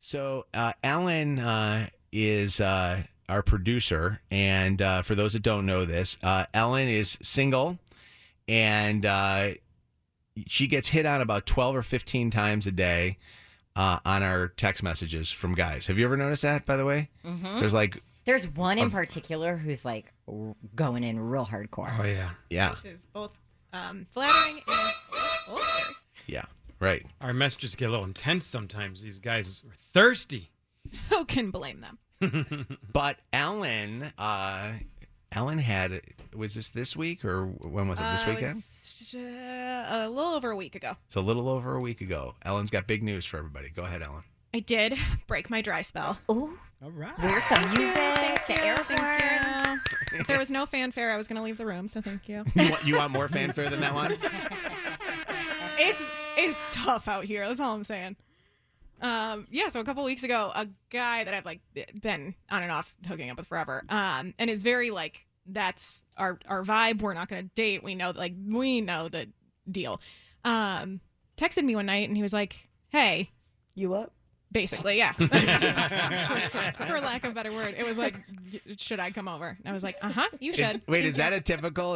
So Ellen is our producer, and for those that don't know this, Ellen is single, and she gets hit on about 12 or 15 times a day on our text messages from guys. Have you ever noticed that, by the way? Mm-hmm. There's one in particular who's like going in real hardcore. Oh, yeah. Yeah. Which is both flattering and... sorry. Yeah, right. Our messages get a little intense sometimes. These guys are thirsty. Who can blame them? But Ellen had, was this week or when was it? This weekend? It was, a little over a week ago. It's a little over a week ago. Ellen's got big news for everybody. Go ahead, Ellen. I did break my dry spell. Ooh. All right. Where's the music? The air horns? If there was no fanfare, I was going to leave the room, so thank you. You want more fanfare than that one? It's tough out here. That's all I'm saying. So a couple weeks ago, a guy that I've like been on and off hooking up with forever, and is very like, that's our vibe. We're not going to date. We know the deal. Texted me one night and he was like, "Hey, you up?" Basically, yeah. For lack of a better word, it was like, should I come over? And I was like, you should. Is that a typical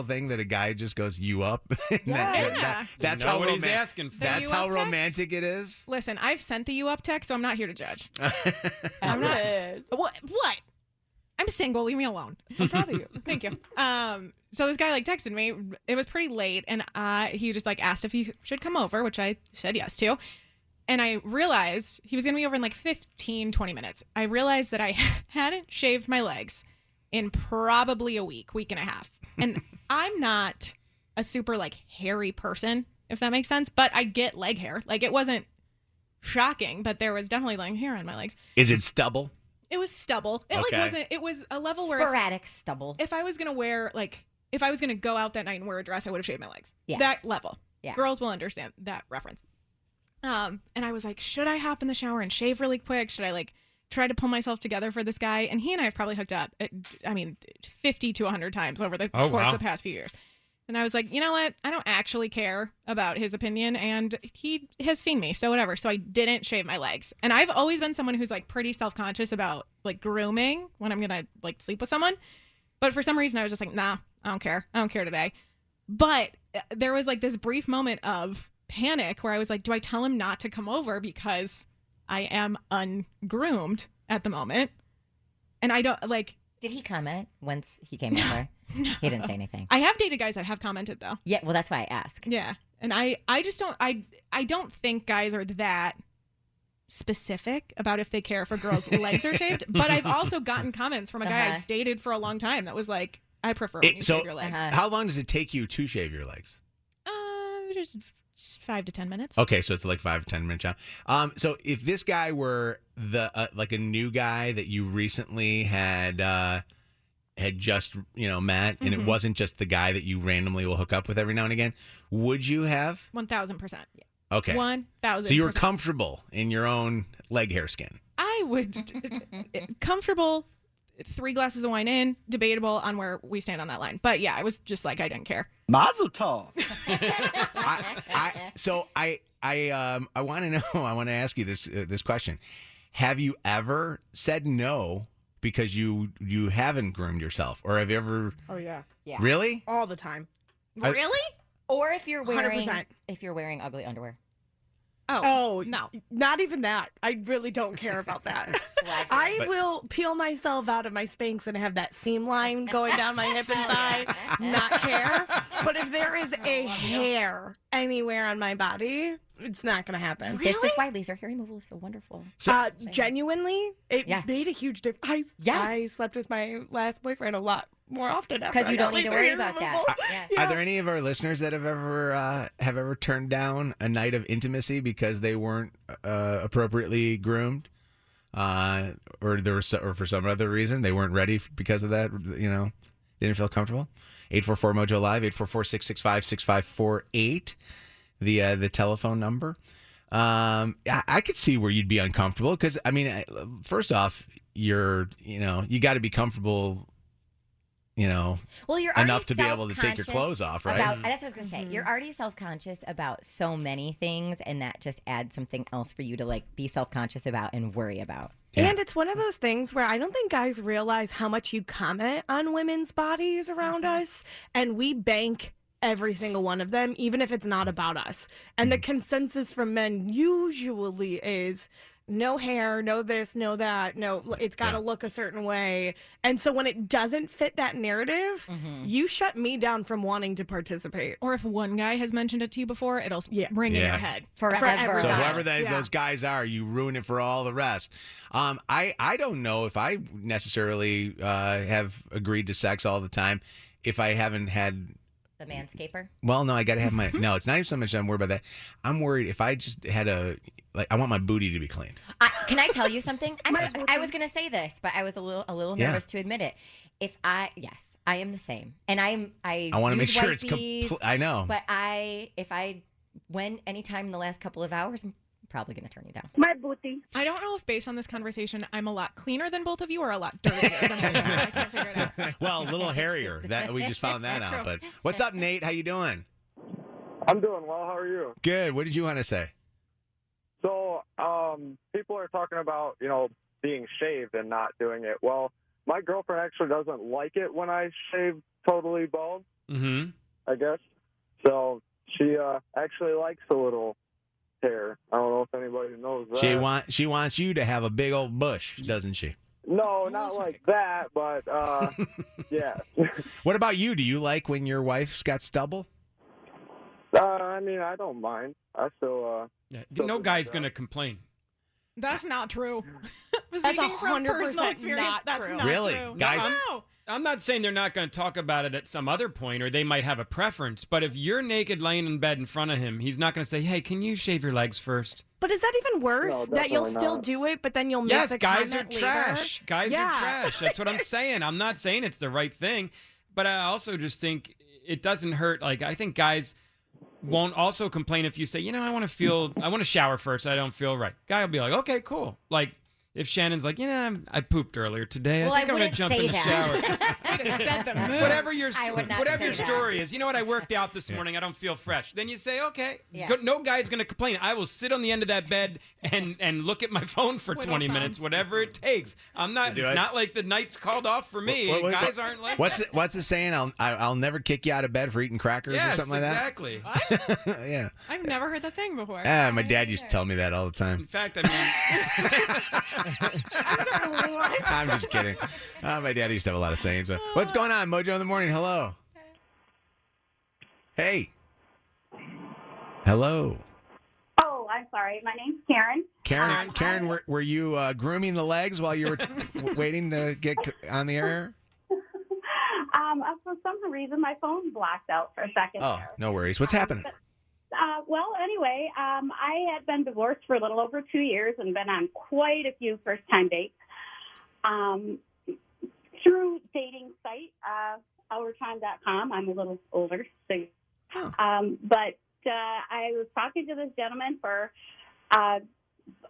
thing that a guy just goes, "You up"? Yeah. That's you know how what he's asking for. That's how romantic it is. Listen, I've sent the "you up" text, so I'm not here to judge. I'm not. What? I'm single. Leave me alone. I'm proud of you. Thank you. So this guy like texted me. It was pretty late, and he just like asked if he should come over, which I said yes to. And I realized he was going to be over in like 15, 20 minutes. I realized that I hadn't shaved my legs in probably a week and a half. And I'm not a super like hairy person, if that makes sense. But I get leg hair. Like it wasn't shocking, but there was definitely like hair on my legs. Is it stubble? It was stubble. It like wasn't. It was a level where sporadic stubble. If I was going to go out that night and wear a dress, I would have shaved my legs. Yeah. That level. Yeah. Girls will understand that reference. And I was like, should I hop in the shower and shave really quick? Should I like try to pull myself together for this guy? And he and I have probably hooked up, 50 to 100 times over the course of the past few years. And I was like, you know what? I don't actually care about his opinion, and he has seen me, so whatever. So I didn't shave my legs. And I've always been someone who's like pretty self-conscious about like grooming when I'm going to like sleep with someone. But for some reason I was just like, nah, I don't care. I don't care today. But there was like this brief moment of panic where I was like, do I tell him not to come over because I am ungroomed at the moment? And I don't like. Did he comment once he came over? No. He didn't say anything. I have dated guys that have commented though. Yeah, well, that's why I asked. Yeah, and I just don't. I don't think guys are that specific about if they care if a girl's legs are shaved. But I've also gotten comments from a guy I dated for a long time that was like, I prefer when you shave your legs. How long does it take you to shave your legs? Just 5 to 10 minutes. Okay, so it's like 5 to 10 minute job. So if this guy were like a new guy that you recently had just met, and it wasn't just the guy that you randomly will hook up with every now and again, would you have? 1,000%. Yeah. Okay. 1,000%. So you were comfortable in your own leg hair skin. I would comfortable. 3 glasses of wine in, debatable on where we stand on that line. But yeah, I was just like, I didn't care. Mazel tov. I want to know. I want to ask you this question. Have you ever said no because you haven't groomed yourself, or have you ever? Oh yeah. Yeah. Really? All the time. Really? Or if you're wearing 100%. Ugly underwear. Oh, no. Not even that. I really don't care about that. I will peel myself out of my Spanx and have that seam line going down my hip and thigh, not care. But if there is a hair anywhere on my body, it's not going to happen. This is why laser hair removal is so wonderful. Genuinely, it made a huge difference. I slept with my last boyfriend a lot more often because you don't need to worry about that. Are there any of our listeners that have ever turned down a night of intimacy because they weren't appropriately groomed, or for some other reason they weren't ready because of that? Didn't feel comfortable. 844 Mojo Live, 844-665-6548, the telephone number. I could see where you'd be uncomfortable because first off, you got to be comfortable Well, you're enough already to be able to take your self-conscious clothes off, right? That's what I was going to say. You're already self-conscious about so many things, and that just adds something else for you to like be self-conscious about and worry about. Yeah. And it's one of those things where I don't think guys realize how much you comment on women's bodies around us, and we bank every single one of them, even if it's not about us. And the consensus from men usually is no hair, no this, no that, no, it's got to look a certain way. And so when it doesn't fit that narrative, you shut me down from wanting to participate. Or if one guy has mentioned it to you before, it'll ring in your head. Forever. So whoever those guys are, you ruin it for all the rest. I don't know if I necessarily have agreed to sex all the time if I haven't had. The manscaper? Well, no, I got to have my. No, it's not even so much I'm worried about that. I'm worried if I just had I want my booty to be cleaned. Can I tell you something? I was going to say this, but I was a little nervous to admit it. I am the same, and I want to make sure it's complete. I know, but if I went anytime in the last couple of hours, I'm probably going to turn you down. My booty. I don't know if based on this conversation, I'm a lot cleaner than both of you or a lot dirtier than both of you. I can't figure it out. well, a little hairier. That we just found that out. But what's up, Nate? How you doing? I'm doing well. How are you? Good. What did you want to say? So, people are talking about, being shaved and not doing it. Well, my girlfriend actually doesn't like it when I shave totally bald, I guess. So she actually likes a little hair. I don't know if anybody knows that. She wants you to have a big old bush, doesn't she? No, not like that, but yeah. What about you? Do you like when your wife's got stubble? I mean, I don't mind. I still no guy's going to complain. That's not true. That's Speaking from 100% personal experience, not that's true. not Really? true. Guys- No. I'm not saying they're not going to talk about it at some other point, or they might have a preference. But if you're naked laying in bed in front of him, he's not going to say, "Hey, can you shave your legs first?" But is that even worse? No, that you'll definitely still not. do it, but then you'll make Yes, the guys are comment trash. later? Guys Yeah. are trash. That's what I'm saying. I'm not saying it's the right thing, but I also just think it doesn't hurt. Like, I think guys won't also complain if you say, I want to shower first. I don't feel right. Guy will be like, okay, cool. Like, if Shannon's like, I pooped earlier today. Well, I think I'm going wouldn't to jump say in the that. shower. Way to set the mood. Whatever your I would not whatever say your that. story is, you know what? I worked out this morning. I don't feel fresh. Then you say, okay, Yeah. no guy's gonna complain. I will sit on the end of that bed and look at my phone for Twiddle 20 thumbs. minutes, whatever it takes. I'm not. Do It's it. not like the night's called off for me. Guys aren't like. What's the saying? I'll never kick you out of bed for eating crackers yes, or something like exactly. that. Yeah. I've never heard that saying before. My dad used to tell me that all the time. In fact, I mean, I'm just kidding. My dad used to have a lot of sayings. But what's going on, Mojo in the morning? Hello. Hey. Hello. Oh, I'm sorry. My name's Karen. Karen, were you grooming the legs while you were waiting to get on the air? For some reason, my phone blacked out for a second. Oh, there. no worries. What's happening? Well, anyway, I had been divorced for a little over 2 years and been on quite a few first-time dates through dating site, OurTime.com. I'm a little older, so. But I was talking to this gentleman for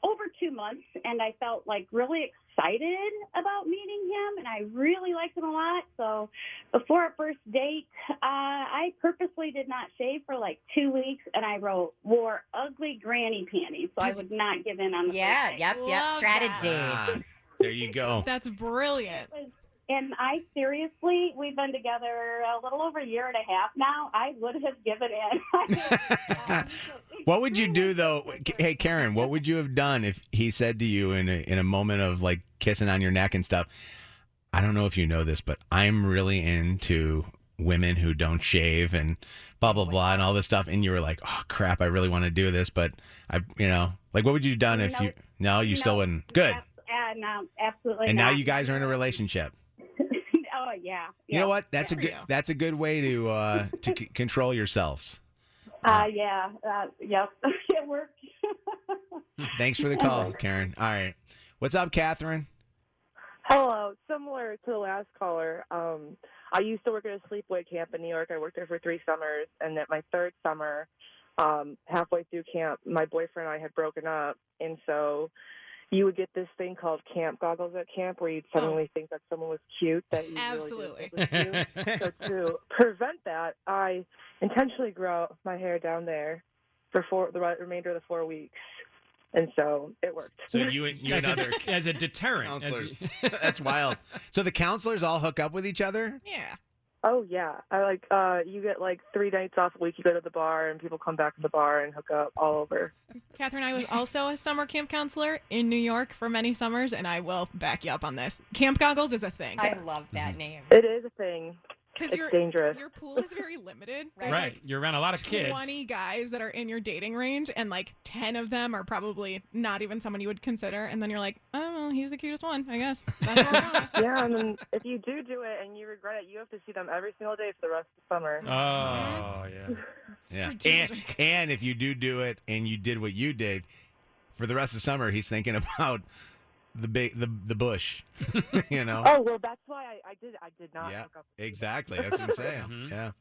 over 2 months, and I felt like really excited about meeting him, and I really liked him a lot. So before our first date, I purposely did not shave for like 2 weeks, and I wore ugly granny panties, so I would not give in on the Yeah, first date. yep, Love strategy. There you go. That's brilliant. And I seriously, we've been together a little over a year and a half now. I would have given in. What would you do though? Hey, Karen, what would you have done if he said to you in a moment of like kissing on your neck and stuff? I don't know if you know this, but I'm really into women who don't shave and blah blah blah and all this stuff. And you were like, oh crap, I really want to do this, but like what would you have done if you? No, you still wouldn't. Good. No, absolutely. And not. now you guys are in a relationship. Oh yeah. You know what? That's Yeah. that's a good way to control yourselves. Yeah. Yep. It worked. Thanks for the call, Karen. All right. What's up, Catherine? Hello. Similar to the last caller, I used to work at a sleepaway camp in New York. I worked there for 3 summers, and at my 3rd summer, halfway through camp, my boyfriend and I had broken up, and so you would get this thing called camp goggles at camp, where you'd suddenly think that someone was cute that you Absolutely. really didn't think was cute. So to prevent that, I intentionally grew out my hair down there for the remainder of the 4 weeks. And so it worked. So you and other as a deterrent. counselors. That's wild. So the counselors all hook up with each other? Yeah. Oh, yeah. You get 3 nights off a week. You go to the bar, and people come back to the bar and hook up all over. Catherine, I was also a summer camp counselor in New York for many summers, and I will back you up on this. Camp goggles is a thing. I love that name. It is a thing. Because It's dangerous. Your pool is very limited. There's Right. You're around a lot of kids. 20 guys that are in your dating range, and 10 of them are probably not even someone you would consider. And then you're like, oh, well, he's the cutest one, I guess. That's all I know. Yeah, and then if you do it and you regret it, you have to see them every single day for the rest of the summer. Oh, yeah. Yeah. Strategic. And if you do it and you did what you did, for the rest of summer, he's thinking about the bush, Oh, well, that's why I did not Yeah, hook up. exactly. That's what I'm saying. Mhm. Yeah.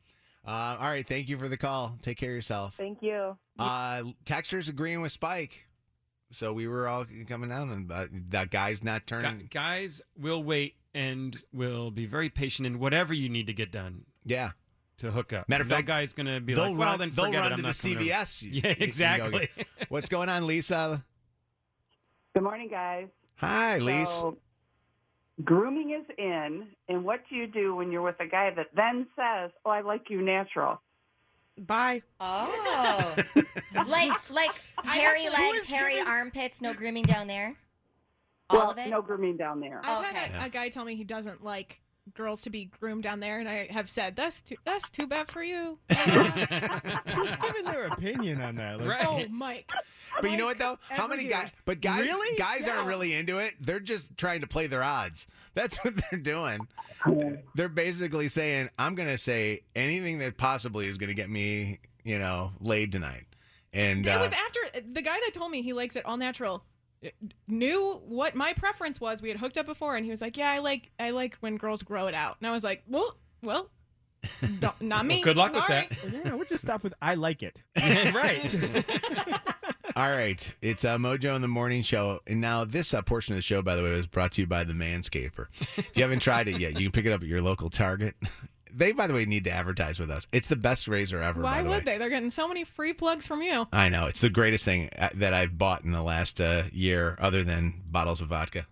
All right. Thank you for the call. Take care of yourself. Thank you. Texter's agreeing with Spike. So we were all coming down, and that guy's not turning. Guys will wait and will be very patient in whatever you need to get done Yeah. to hook up. Matter of that fact, guy's going to be They'll like, well, run, then they'll forget run it. to I'm the not coming over. CVS. Yeah, You can go exactly. What's going on, Lisa? Good morning, guys. Hi, Lisa. So, grooming is in, and what do you do when you're with a guy that then says, "Oh, I like you natural"? Bye. Oh, like hairy legs, hairy armpits, no grooming down there. All of it. No grooming down there. I've Okay. had a guy tell me he doesn't like girls to be groomed down there, and I have said, that's too bad for you. Who's giving their opinion on that? Right. Oh, Mike. But you know what, though? How many guys? But guys, Really? guys aren't really into it. They're just trying to play their odds. That's what they're doing. They're basically saying, I'm going to say anything that possibly is going to get me, laid tonight. And It was after the guy that told me he likes it all natural knew what my preference was. We had hooked up before, and he was like, yeah, I like when girls grow it out. And I was like, well, not me. Well, good luck Sorry. with that. Yeah, we'll just stop with I like it. Yeah, right. all right. It's Mojo in the Morning Show. And now this portion of the show, by the way, was brought to you by the Manscaper. If you haven't tried it yet, you can pick it up at your local Target. They, by the way, need to advertise with us. It's the best razor ever, Why by the would way. they? They're getting so many free plugs from you. I know. It's the greatest thing that I've bought in the last year, other than bottles of vodka.